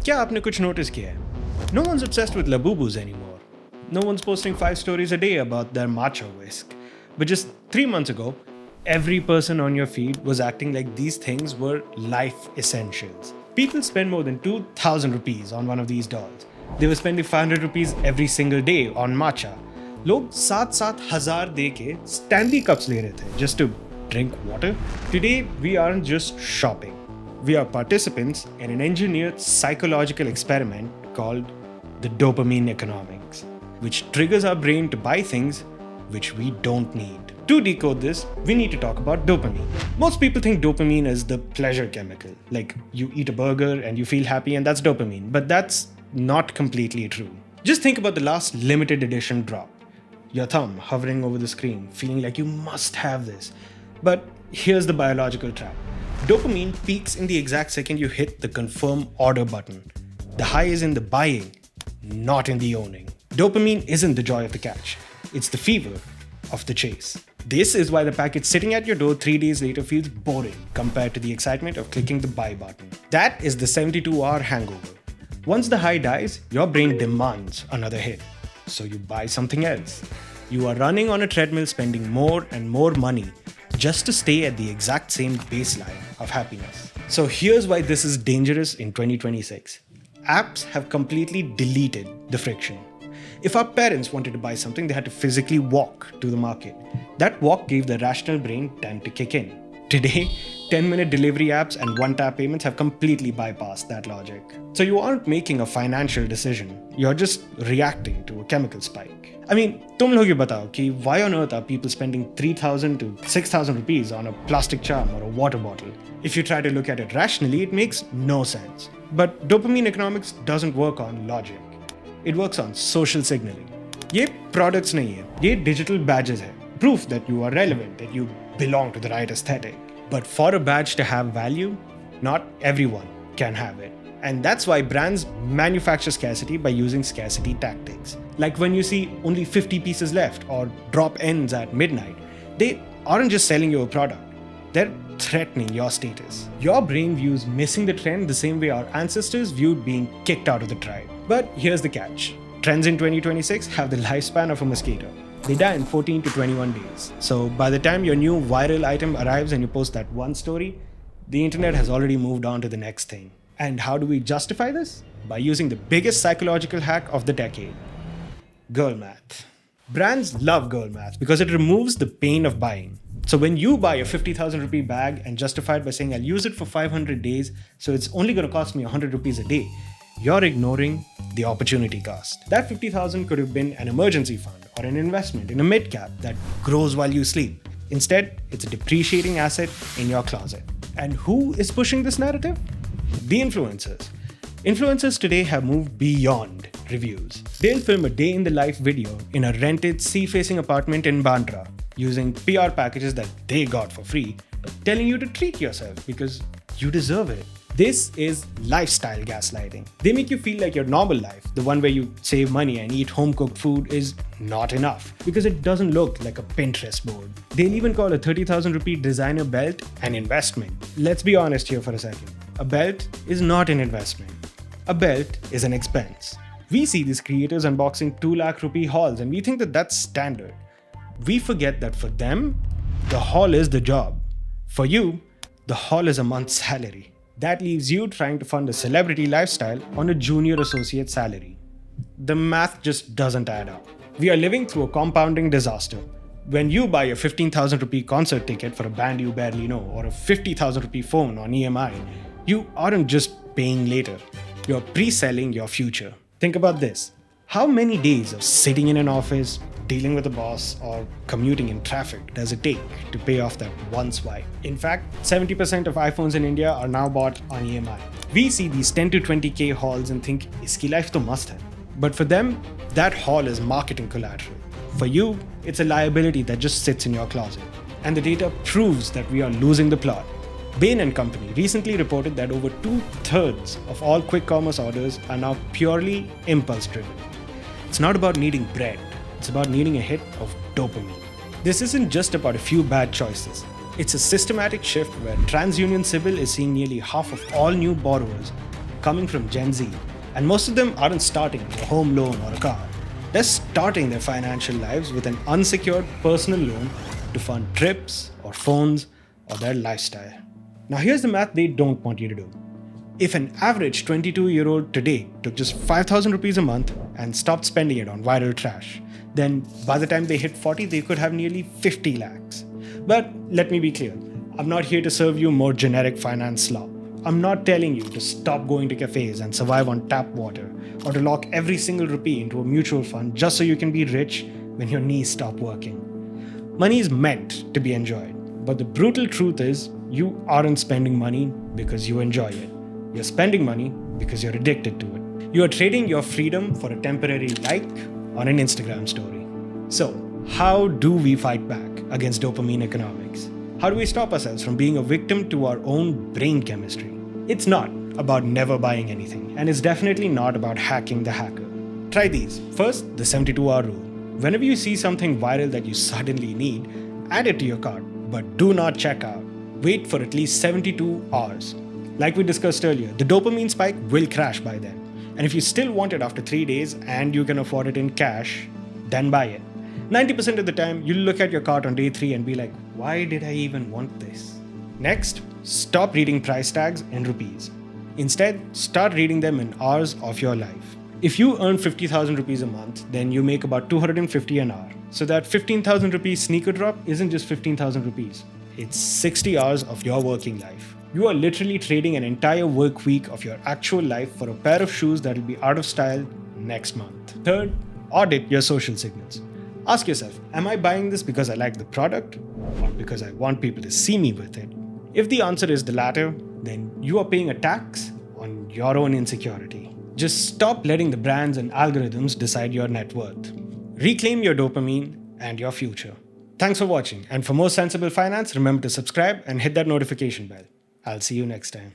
क्या आपने कुछ notice किया है? No one's obsessed with Labubus anymore. No one's posting 5 stories a day about their matcha whisk. But just 3 months ago, every person on your feed was acting like these things were life essentials. People spend more than 2,000 rupees on one of these dolls. They were spending 500 rupees every single day on matcha. लोग 7,000 दे के Stanley cups ले रहे थे just to drink water. Today, we aren't just shopping. We are participants in an engineered psychological experiment called the dopamine economics, which triggers our brain to buy things which we don't need. To decode this, we need to talk about dopamine. Most people think dopamine is the pleasure chemical, like you eat a burger and you feel happy and that's dopamine, but that's not completely true. Just think about the last limited edition drop. Your thumb hovering over the screen, feeling like you must have this. But here's the biological trap. Dopamine peaks in the exact second you hit the confirm order button. The high is in the buying, not in the owning. Dopamine isn't the joy of the catch. It's the fever of the chase. This is why the package sitting at your door 3 days later feels boring compared to the excitement of clicking the buy button. That is the 72-hour hangover. Once the high dies, your brain demands another hit. So you buy something else. You are running on a treadmill spending more and more money just to stay at the exact same baseline of happiness. So here's why this is dangerous in 2026. Apps have completely deleted the friction. If our parents wanted to buy something, they had to physically walk to the market. That walk gave the rational brain time to kick in. Today, 10-minute delivery apps and one-tap payments have completely bypassed that logic. So you aren't making a financial decision. You're just reacting to a chemical spike. I mean, तुम लोग ये बताओ कि why on earth are people spending 3,000 to 6,000 rupees on a plastic charm or a water bottle? If you try to look at it rationally, it makes no sense. But dopamine economics doesn't work on logic. It works on social signaling. ये products नहीं है, ये digital badges है. Proof that you are relevant, that you belong to the right aesthetic. But for a badge to have value, not everyone can have it. And that's why brands manufacture scarcity by using scarcity tactics. Like when you see only 50 pieces left or drop ends at midnight, they aren't just selling you a product. They're threatening your status. Your brain views missing the trend the same way our ancestors viewed being kicked out of the tribe. But here's the catch. Trends in 2026 have the lifespan of a mosquito. They die in 14 to 21 days. So by the time your new viral item arrives and you post that one story, the internet has already moved on to the next thing. And how do we justify this? By using the biggest psychological hack of the decade. Girl math. Brands love girl math because it removes the pain of buying. So when you buy a 50,000 rupee bag and justify it by saying I'll use it for 500 days, so it's only going to cost me 100 rupees a day, you're ignoring the opportunity cost. That 50,000 could have been an emergency fund or an investment in a mid-cap that grows while you sleep. Instead, it's a depreciating asset in your closet. And who is pushing this narrative? The influencers. Influencers today have moved beyond reviews. They'll film a day in the life video in a rented sea-facing apartment in Bandra using PR packages that they got for free, telling you to treat yourself because you deserve it. This is lifestyle gaslighting. They make you feel like your normal life, the one where you save money and eat home-cooked food, is not enough because it doesn't look like a Pinterest board. They'll even call a 30,000 rupee designer belt an investment. Let's be honest here for a second. A belt is not an investment. A belt is an expense. We see these creators unboxing 2 lakh rupee hauls and we think that that's standard. We forget that for them, the haul is the job. For you, the haul is a month's salary. That leaves you trying to fund a celebrity lifestyle on a junior associate salary. The math just doesn't add up. We are living through a compounding disaster. When you buy a 15,000 rupee concert ticket for a band you barely know or a 50,000 rupee phone on EMI, you aren't just paying later. You're pre-selling your future. Think about this. How many days of sitting in an office, dealing with a boss, or commuting in traffic does it take to pay off that one swipe? In fact, 70% of iPhones in India are now bought on EMI. We see these 10 to 20k hauls and think, iski life to must hai. But for them, that haul is marketing collateral. For you, it's a liability that just sits in your closet. And the data proves that we are losing the plot. Bain & Company recently reported that over 2/3 of all quick commerce orders are now purely impulse driven. It's not about needing bread, it's about needing a hit of dopamine. This isn't just about a few bad choices. It's a systematic shift where TransUnion CIBIL is seeing nearly half of all new borrowers coming from Gen Z, and most of them aren't starting with a home loan or a car. They're starting their financial lives with an unsecured personal loan to fund trips or phones or their lifestyle. Now, here's the math they don't want you to do. If an average 22-year-old today took just 5,000 rupees a month and stopped spending it on viral trash, then by the time they hit 40, they could have nearly 50 lakhs. But let me be clear, I'm not here to serve you more generic finance slop. I'm not telling you to stop going to cafes and survive on tap water, or to lock every single rupee into a mutual fund just so you can be rich when your knees stop working. Money is meant to be enjoyed, but the brutal truth is you aren't spending money because you enjoy it. You're spending money because you're addicted to it. You are trading your freedom for a temporary like on an Instagram story. So, how do we fight back against dopamine economics? How do we stop ourselves from being a victim to our own brain chemistry? It's not about never buying anything, and it's definitely not about hacking the hacker. Try these. First, the 72-hour rule. Whenever you see something viral that you suddenly need, add it to your cart, but do not check out. Wait for at least 72 hours. Like we discussed earlier, the dopamine spike will crash by then. And if you still want it after 3 days and you can afford it in cash, then buy it. 90% of the time, you'll look at your cart on day 3 and be like, why did I even want this? Next, stop reading price tags in rupees. Instead, start reading them in hours of your life. If you earn 50,000 rupees a month, then you make about 250 an hour. So that 15,000 rupees sneaker drop isn't just 15,000 rupees. It's 60 hours of your working life. You are literally trading an entire work week of your actual life for a pair of shoes that will be out of style next month. Third, audit your social signals. Ask yourself, am I buying this because I like the product or because I want people to see me with it? If the answer is the latter, then you are paying a tax on your own insecurity. Just stop letting the brands and algorithms decide your net worth. Reclaim your dopamine and your future. Thanks for watching, and for more sensible finance, remember to subscribe and hit that notification bell. I'll see you next time.